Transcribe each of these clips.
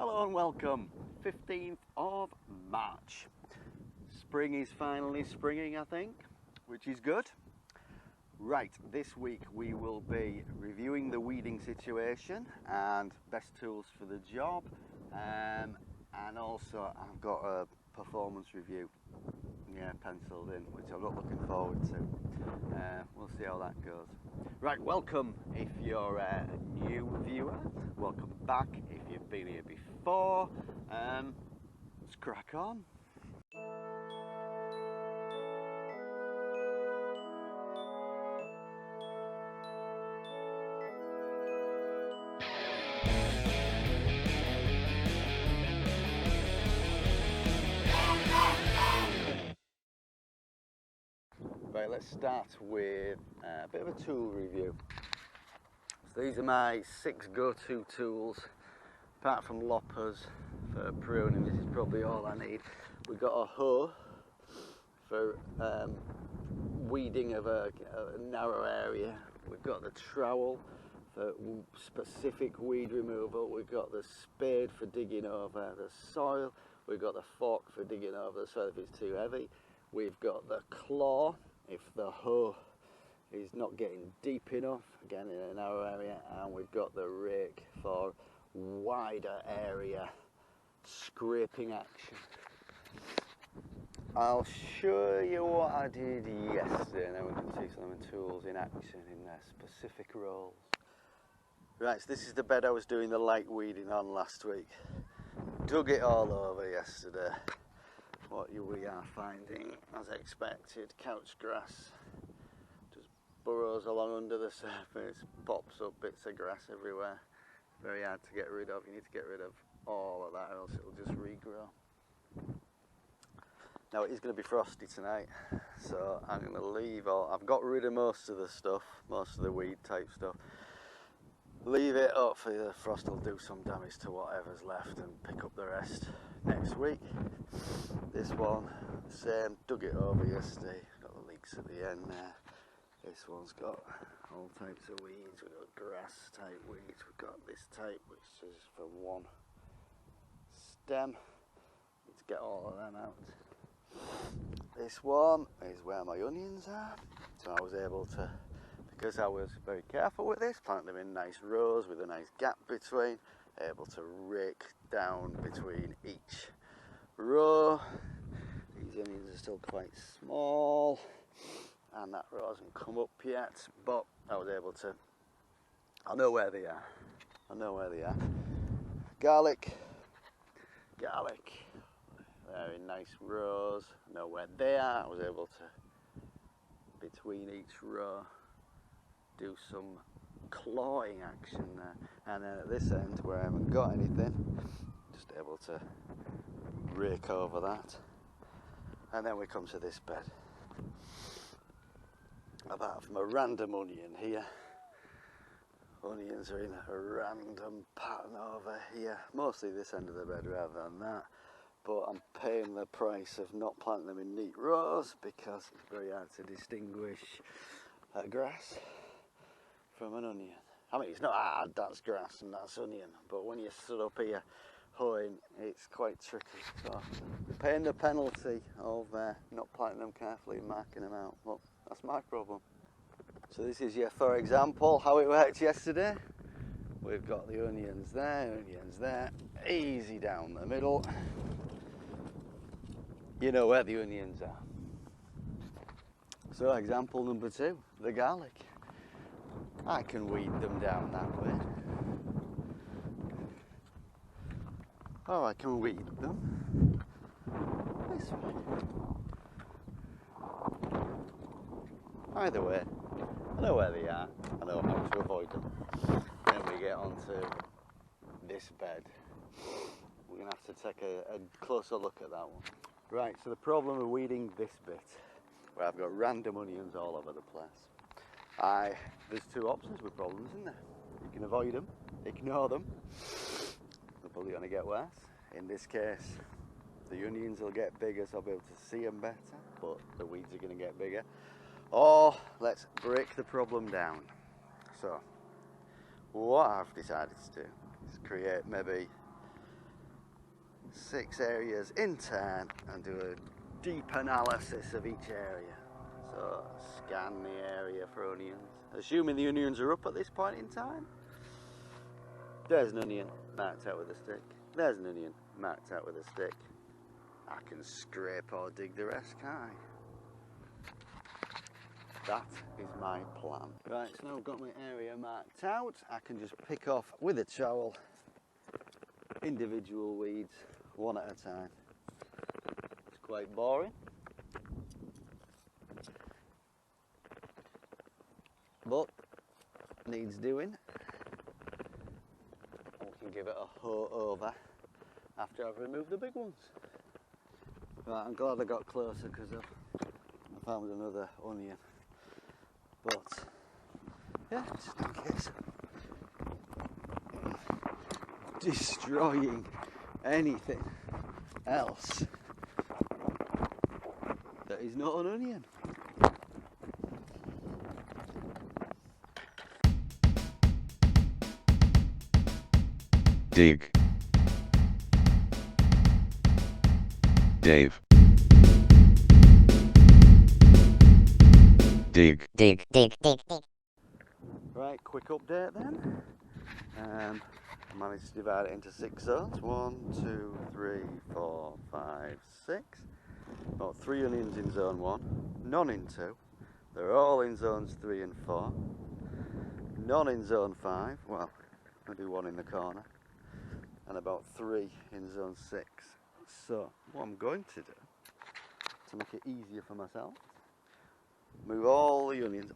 Hello and welcome. 15th of March. Spring is finally springing, I think, which is good. Right, this week we will be reviewing the weeding situation and best tools for the job, and also I've got a performance review penciled in, which I'm not looking forward to. We'll see how that goes. Right, welcome if you're a new viewer, welcome back if you've been here before. Let's crack on. Right, let's start with a bit of a tool review. So these are my 6 go-to tools, apart from loppers for pruning. This is probably all I need. We've got a hoe for weeding of a narrow area. We've got the trowel for specific weed removal. We've got the spade for digging over the soil. We've got the fork for digging over the soil if it's too heavy. We've got the claw if the hoe is not getting deep enough, again in a narrow area, and we've got the rake for wider area scraping action. I'll show you what I did yesterday, and then we can see some of the tools in action in their specific roles. Right, so this is the bed I was doing the light weeding on last week. Dug it all over yesterday. What we are finding, as expected, couch grass just burrows along under the surface, pops up bits of grass everywhere. Very hard to get rid of. You need to get rid of all of that or else it'll just regrow. Now it is going to be frosty tonight, so I'm going to leave all. I've got rid of most of the stuff, most of the weed type stuff. Leave it up for the frost will do some damage to whatever's left and pick up the rest next week. This one, same, dug it over yesterday, got the leaks at the end there. This one's got all types of weeds, we've got grass type weeds, we've got this type which is for one stem. Need to get all of them out. This one is where my onions are, so I was able to, because I was very careful with this, plant them in nice rows with a nice gap between, able to rake down between each row. These onions are still quite small and that row hasn't come up yet, but I was able to, I know where they are, Garlic, they're in nice rows, I know where they are. I was able to, between each row, do some clawing action there, and then at this end where I haven't got anything, just able to rake over that, and then we come to this bed. Apart from a random onion here, onions are in a random pattern over here, mostly this end of the bed rather than that, but I'm paying the price of not planting them in neat rows because it's very hard to distinguish grass from an onion. I mean, it's not hard, that's grass and that's onion, but when you stood up here hoeing, it's quite tricky. So, paying the penalty of not planting them carefully and marking them out. Well, that's my problem. So this is, for example, how it worked yesterday. We've got the onions there, easy down the middle. You know where the onions are. So example number 2, the garlic. I can weed them down that way. Or I can weed them this way. Either way, I know where they are, I know how to avoid them. Then we get onto this bed. We're going to have to take a closer look at that one. Right, so the problem with weeding this bit, where I've got random onions all over the place, there's 2 options with problems, isn't there? You can avoid them, ignore them, they're probably going to get worse. In this case, the onions will get bigger so I'll be able to see them better, but the weeds are going to get bigger. Or let's break the problem down. So what I've decided to do is create maybe 6 areas in turn and do a deep analysis of each area. So scan the area for onions, assuming the onions are up at this point in time. There's an onion marked out with a stick. There's an onion marked out with a stick. I can scrape or dig the rest, can't I? That is my plan. Right, so now I've got my area marked out, I can just pick off with a trowel individual weeds one at a time. It's quite boring, but needs doing. I can give it a hoe over after I've removed the big ones. Right, I'm glad I got closer because I found another onion. But yeah, just in case destroying anything else that is not an onion. Dig. Dave. Dig. Dig, dig, dig, dig. Right, quick update then. I managed to divide it into 6 zones. 1, 2, 3, 4, 5, 6. Got 3 onions in zone 1, none in 2. They're all in zones 3 and 4. None in zone 5. Well, I'll do 1 in the corner. And about 3 in zone 6. So, what I'm going to do, to make it easier for myself, move all the onions,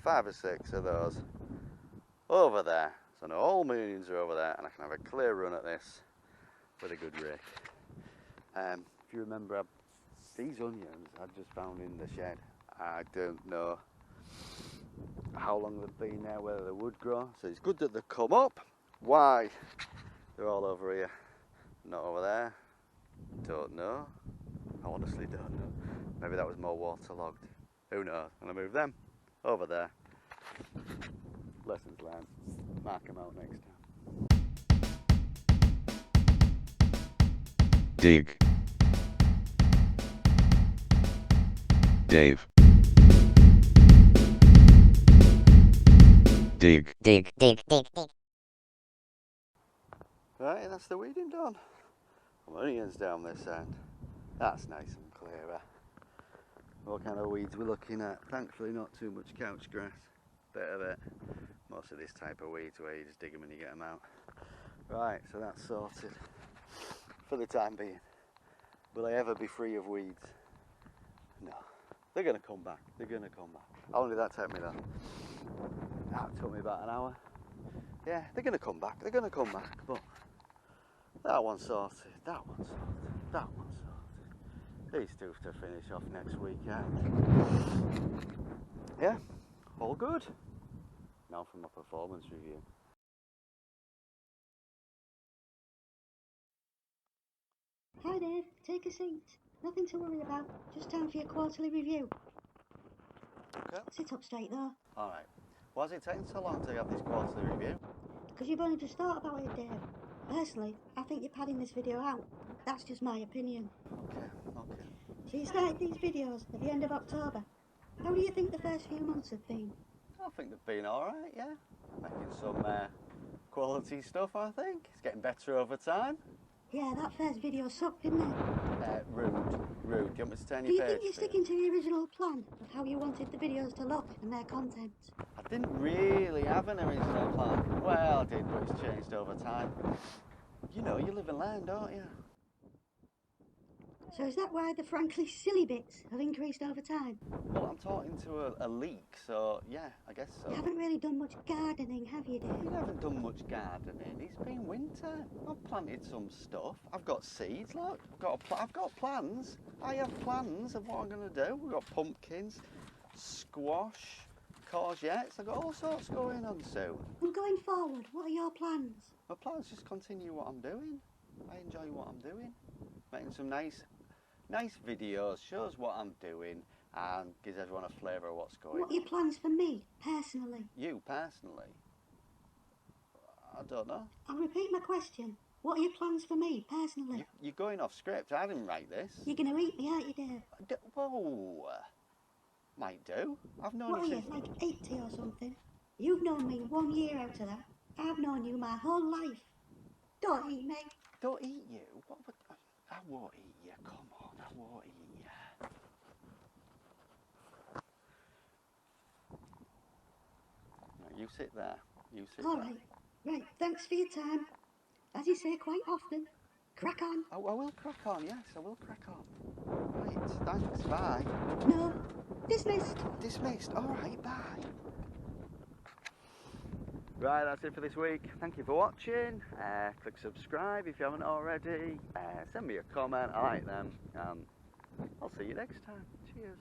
5 or 6 of those, over there. So now all my onions are over there and I can have a clear run at this with a good rake. If you remember, these onions I just found in the shed. I don't know how long they've been there, whether they would grow. So it's good that they've come up. Why they're all over here, not over there, don't know. I honestly don't know. Maybe that was more waterlogged. Who knows? I'm gonna move them over there. Lessons learned. Mark them out next time. Dig. Dave. Dig. Dig, dig, dig, dig. Right, and that's the weeding done. Onions down this end. That's nice and clearer. What kind of weeds we're looking at? Thankfully not too much couch grass. Bit of it. Most of this type of weeds where you just dig them and you get them out. Right, so that's sorted for the time being. Will I ever be free of weeds? No. They're going to come back. They're going to come back. How long did that take me though? That took me about an hour. Yeah, they're going to come back. They're going to come back. But that one's sorted. That one's sorted. That one's sorted. These two to finish off next weekend. Yeah, all good. Now for my performance review. Hi Dave, take a seat. Nothing to worry about, just time for your quarterly review. Okay. Sit up straight though. Alright. Why has it taken so long to have this quarterly review? Because you've only just thought about it, Dave. Personally, I think you're padding this video out. That's just my opinion. Okay. So you started these videos at the end of October. How do you think the first few months have been? I think they've been alright, yeah. Making some quality stuff, I think. It's getting better over time. Yeah, that first video sucked, didn't it? Rude. Do you want me to turn Do your you think page you're for you? sticking to the original plan of how you wanted the videos to look and their content? I didn't really have an original plan. Well, I did, but it's changed over time. You know, you live and learn, don't you? So is that why the frankly silly bits have increased over time? Well, I'm talking to a leak, so yeah, I guess so. You haven't really done much gardening, have you, Dave? We haven't done much gardening. It's been winter. I've planted some stuff. I've got seeds. Look, I've got plans. I have plans of what I'm going to do. We've got pumpkins, squash, courgettes. I've got all sorts going on soon. And going forward, what are your plans? My plans just continue what I'm doing. I enjoy what I'm doing. Making some nice videos, shows what I'm doing, and gives everyone a flavour of what's going What are your plans for me, personally? You personally? I don't know. I'll repeat my question. What are your plans for me, personally? You're going off script. I didn't write this. You're going to eat me, aren't you, Dave? Whoa. Might do. I've known What are you you, since... like 80 or something? You've known me 1 year out of that. I've known you my whole life. Don't eat me. Don't eat you? What would... I won't eat you. Come on, I won't eat you. Right, you sit there. You sit All there. right. Right, thanks for your time. As you say quite often, crack on. I will crack on, yes, I will crack on. Right, thanks, bye. No, dismissed. Dismissed, alright, bye. Right, that's it for this week. Thank you for watching. Click subscribe if you haven't already. Send me a comment, I like them. I'll see you next time. Cheers.